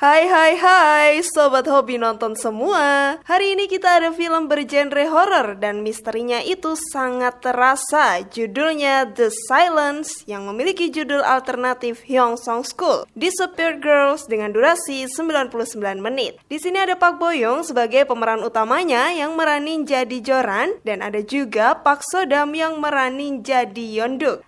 Hai hai hai sobat hobi nonton semua. Hari ini kita ada film bergenre horor dan misterinya itu sangat terasa. Judulnya The Silence yang memiliki judul alternatif Hyeongsong School. Disappeared Girls dengan durasi 99 menit. Di sini ada Park Bo Young sebagai pemeran utamanya yang meranin jadi Joran dan ada juga Park So Dam yang meranin jadi Yeonduk.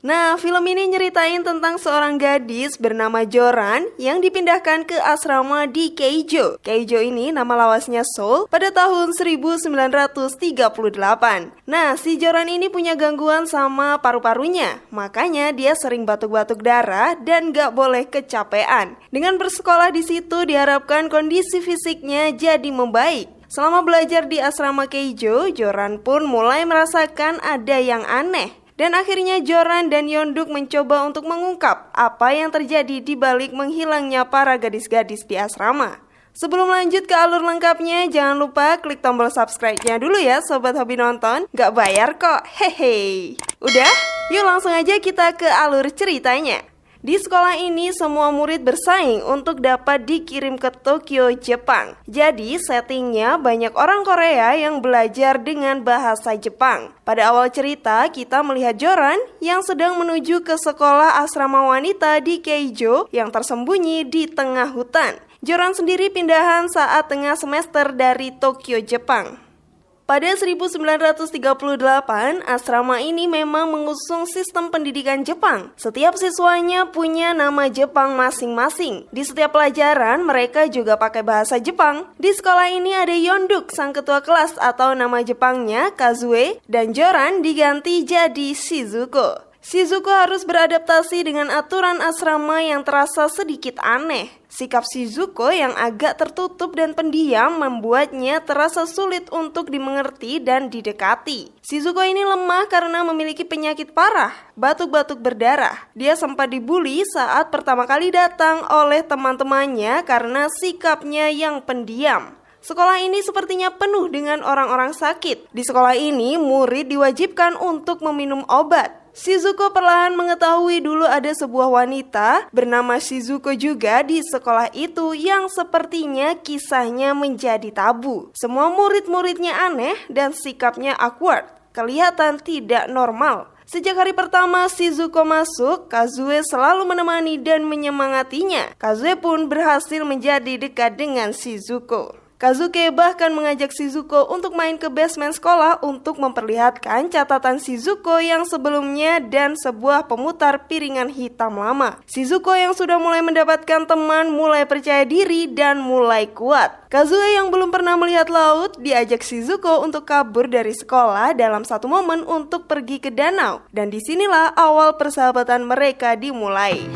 Nah, film ini nyeritain tentang seorang gadis bernama Joran yang dipindahkan ke asrama di Keijo. Keijo ini nama lawasnya Seoul pada tahun 1938. Nah, si Joran ini punya gangguan sama paru-parunya, makanya dia sering batuk-batuk darah dan gak boleh kecapean. Dengan bersekolah di situ diharapkan kondisi fisiknya jadi membaik. Selama belajar di asrama Keijo, Joran pun mulai merasakan ada yang aneh. Dan akhirnya Joran dan Yeonduk mencoba untuk mengungkap apa yang terjadi di balik menghilangnya para gadis-gadis di asrama. Sebelum lanjut ke alur lengkapnya, jangan lupa klik tombol subscribe-nya dulu ya sobat hobi nonton. Gak bayar kok, hehe. Udah? Yuk langsung aja kita ke alur ceritanya. Di sekolah ini semua murid bersaing untuk dapat dikirim ke Tokyo, Jepang. Jadi settingnya banyak orang Korea yang belajar dengan bahasa Jepang. Pada awal cerita kita melihat Joran yang sedang menuju ke sekolah asrama wanita di Keijo yang tersembunyi di tengah hutan. Joran sendiri pindahan saat tengah semester dari Tokyo, Jepang. Pada 1938, asrama ini memang mengusung sistem pendidikan Jepang. Setiap siswanya punya nama Jepang masing-masing. Di setiap pelajaran, mereka juga pakai bahasa Jepang. Di sekolah ini ada Yeonduk, sang ketua kelas atau nama Jepangnya Kazue, dan Joran diganti jadi Shizuko. Shizuko harus beradaptasi dengan aturan asrama yang terasa sedikit aneh. Sikap Shizuko yang agak tertutup dan pendiam membuatnya terasa sulit untuk dimengerti dan didekati. Shizuko ini lemah karena memiliki penyakit parah, batuk-batuk berdarah. Dia sempat dibully saat pertama kali datang oleh teman-temannya karena sikapnya yang pendiam. Sekolah ini sepertinya penuh dengan orang-orang sakit. Di sekolah ini, murid diwajibkan untuk meminum obat. Shizuko perlahan mengetahui dulu ada sebuah wanita bernama Shizuko juga di sekolah itu yang sepertinya kisahnya menjadi tabu. Semua murid-muridnya aneh dan sikapnya awkward, kelihatan tidak normal. Sejak hari pertama Shizuko masuk, Kazue selalu menemani dan menyemangatinya. Kazue pun berhasil menjadi dekat dengan Shizuko. Kazuke bahkan mengajak Shizuko untuk main ke basement sekolah untuk memperlihatkan catatan Shizuko yang sebelumnya dan sebuah pemutar piringan hitam lama. Shizuko yang sudah mulai mendapatkan teman mulai percaya diri dan mulai kuat. Kazue yang belum pernah melihat laut diajak Shizuko untuk kabur dari sekolah dalam satu momen untuk pergi ke danau. Dan disinilah awal persahabatan mereka dimulai.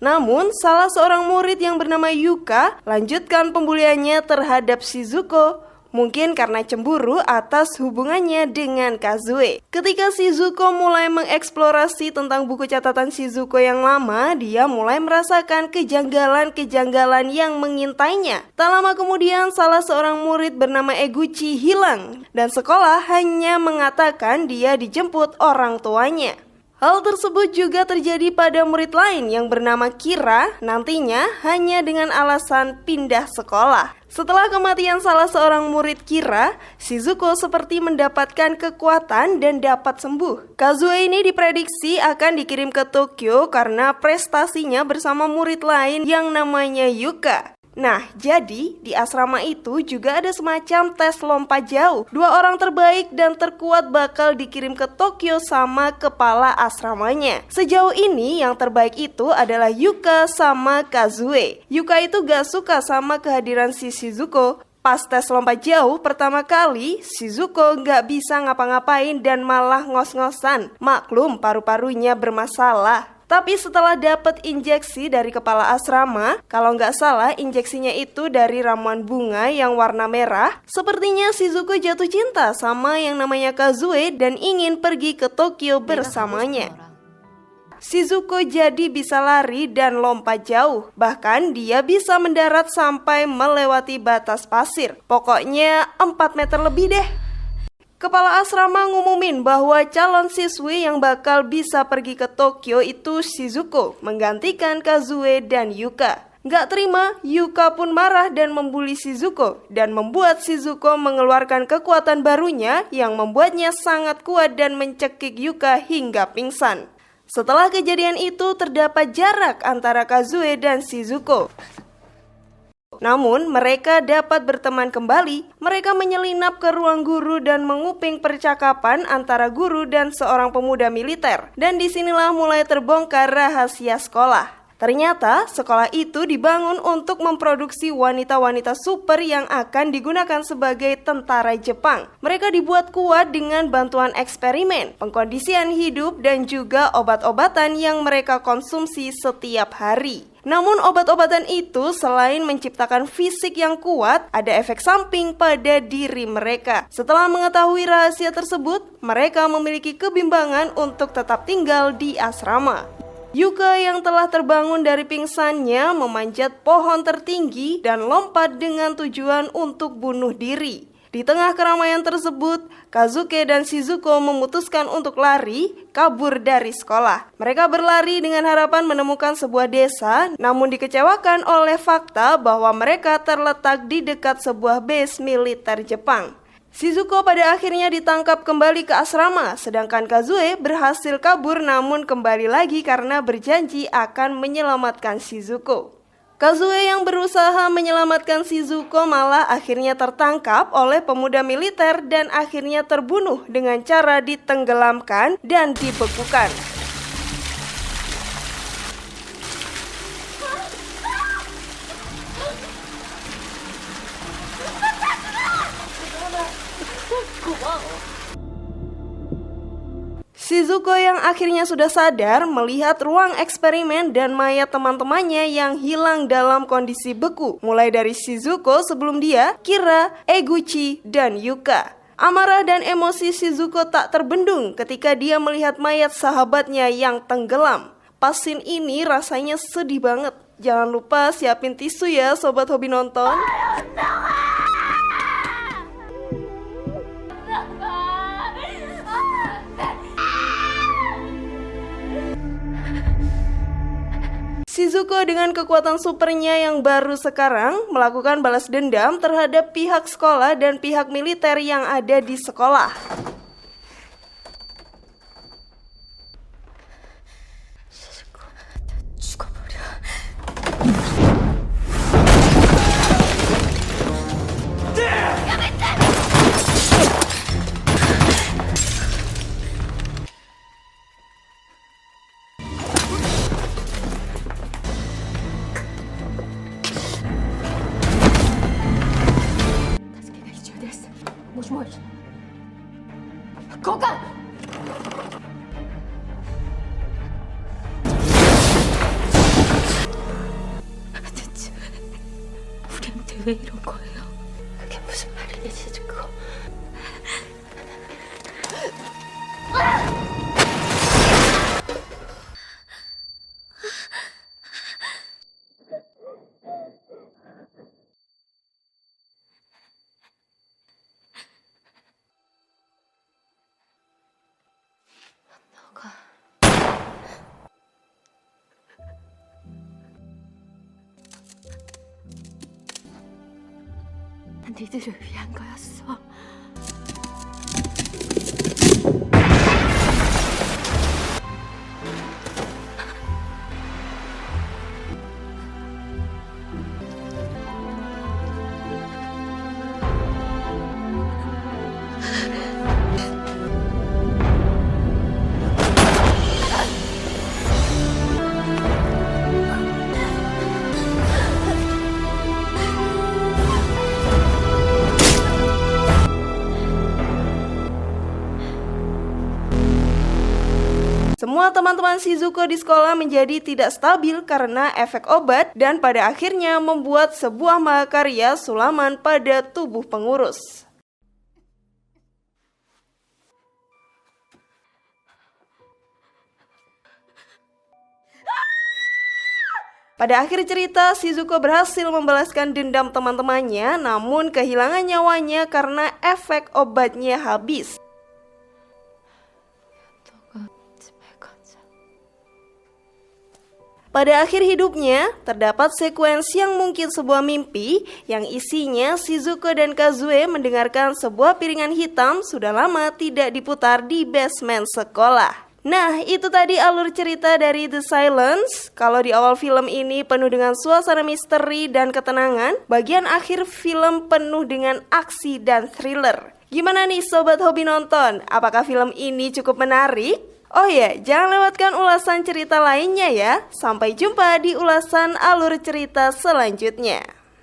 Namun, salah seorang murid yang bernama Yuka lanjutkan pembuliannya terhadap Shizuko. Mungkin karena cemburu atas hubungannya dengan Kazue. Ketika Shizuko mulai mengeksplorasi tentang buku catatan Shizuko yang lama, dia mulai merasakan kejanggalan-kejanggalan yang mengintainya. Tak lama kemudian, salah seorang murid bernama Eguchi hilang. Dan sekolah hanya mengatakan dia dijemput orang tuanya. Hal tersebut juga terjadi pada murid lain yang bernama Kira, nantinya hanya dengan alasan pindah sekolah. Setelah kematian salah seorang murid Kira, Shizuko seperti mendapatkan kekuatan dan dapat sembuh. Kazue ini diprediksi akan dikirim ke Tokyo karena prestasinya bersama murid lain yang namanya Yuka. Nah, jadi di asrama itu juga ada semacam tes lompat jauh. 2 orang terbaik dan terkuat bakal dikirim ke Tokyo sama kepala asramanya. Sejauh ini yang terbaik itu adalah Yuka sama Kazue. Yuka itu gak suka sama kehadiran si Shizuko. Pas tes lompat jauh pertama kali, Shizuko gak bisa ngapa-ngapain dan malah ngos-ngosan. Maklum paru-parunya bermasalah. Tapi setelah dapat injeksi dari kepala asrama, kalau nggak salah injeksinya itu dari ramuan bunga yang warna merah, sepertinya Shizuko jatuh cinta sama yang namanya Kazue dan ingin pergi ke Tokyo bersamanya. Shizuko jadi bisa lari dan lompat jauh, bahkan dia bisa mendarat sampai melewati batas pasir. Pokoknya 4 meter lebih deh. Kepala asrama ngumumin bahwa calon siswi yang bakal bisa pergi ke Tokyo itu Shizuko, menggantikan Kazue dan Yuka. Nggak terima, Yuka pun marah dan membuli Shizuko, dan membuat Shizuko mengeluarkan kekuatan barunya yang membuatnya sangat kuat dan mencekik Yuka hingga pingsan. Setelah kejadian itu, terdapat jarak antara Kazue dan Shizuko. Namun, mereka dapat berteman kembali. Mereka menyelinap ke ruang guru dan menguping percakapan antara guru dan seorang pemuda militer. Dan disinilah mulai terbongkar rahasia sekolah. Ternyata, sekolah itu dibangun untuk memproduksi wanita-wanita super yang akan digunakan sebagai tentara Jepang. Mereka dibuat kuat dengan bantuan eksperimen, pengkondisian hidup, dan juga obat-obatan yang mereka konsumsi setiap hari. Namun obat-obatan itu selain menciptakan fisik yang kuat, ada efek samping pada diri mereka. Setelah mengetahui rahasia tersebut, mereka memiliki kebimbangan untuk tetap tinggal di asrama. Yuka yang telah terbangun dari pingsannya memanjat pohon tertinggi dan lompat dengan tujuan untuk bunuh diri. Di tengah keramaian tersebut, Kazuke dan Shizuko memutuskan untuk lari, kabur dari sekolah. Mereka berlari dengan harapan menemukan sebuah desa, namun dikecewakan oleh fakta bahwa mereka terletak di dekat sebuah base militer Jepang. Shizuko pada akhirnya ditangkap kembali ke asrama, sedangkan Kazue berhasil kabur namun kembali lagi karena berjanji akan menyelamatkan Shizuko. Kazue yang berusaha menyelamatkan Shizuko malah akhirnya tertangkap oleh pemuda militer dan akhirnya terbunuh dengan cara ditenggelamkan dan dibekukan. Shizuko yang akhirnya sudah sadar melihat ruang eksperimen dan mayat teman-temannya yang hilang dalam kondisi beku, mulai dari Shizuko sebelum dia, Kira, Eguchi, dan Yuka. Amarah dan emosi Shizuko tak terbendung ketika dia melihat mayat sahabatnya yang tenggelam. Pas scene ini rasanya sedih banget. Jangan lupa siapin tisu ya sobat hobi nonton. Shizuko dengan kekuatan supernya yang baru sekarang melakukan balas dendam terhadap pihak sekolah dan pihak militer yang ada di sekolah. 왜 이런 거예요? 그게 무슨 말이니, 시즈코? 너가 니들을 위한 거였어. Semua teman-teman Shizuko di sekolah menjadi tidak stabil karena efek obat dan pada akhirnya membuat sebuah mahakarya sulaman pada tubuh pengurus. Pada akhir cerita, Shizuko berhasil membalaskan dendam teman-temannya, namun kehilangan nyawanya karena efek obatnya habis. Pada akhir hidupnya, terdapat sekuensi yang mungkin sebuah mimpi yang isinya Shizuko dan Kazue mendengarkan sebuah piringan hitam sudah lama tidak diputar di basement sekolah. Nah, itu tadi alur cerita dari The Silence. Kalau di awal film ini penuh dengan suasana misteri dan ketenangan, bagian akhir film penuh dengan aksi dan thriller. Gimana nih sobat hobi nonton? Apakah film ini cukup menarik? Oh ya, jangan lewatkan ulasan cerita lainnya ya. Sampai jumpa di ulasan alur cerita selanjutnya.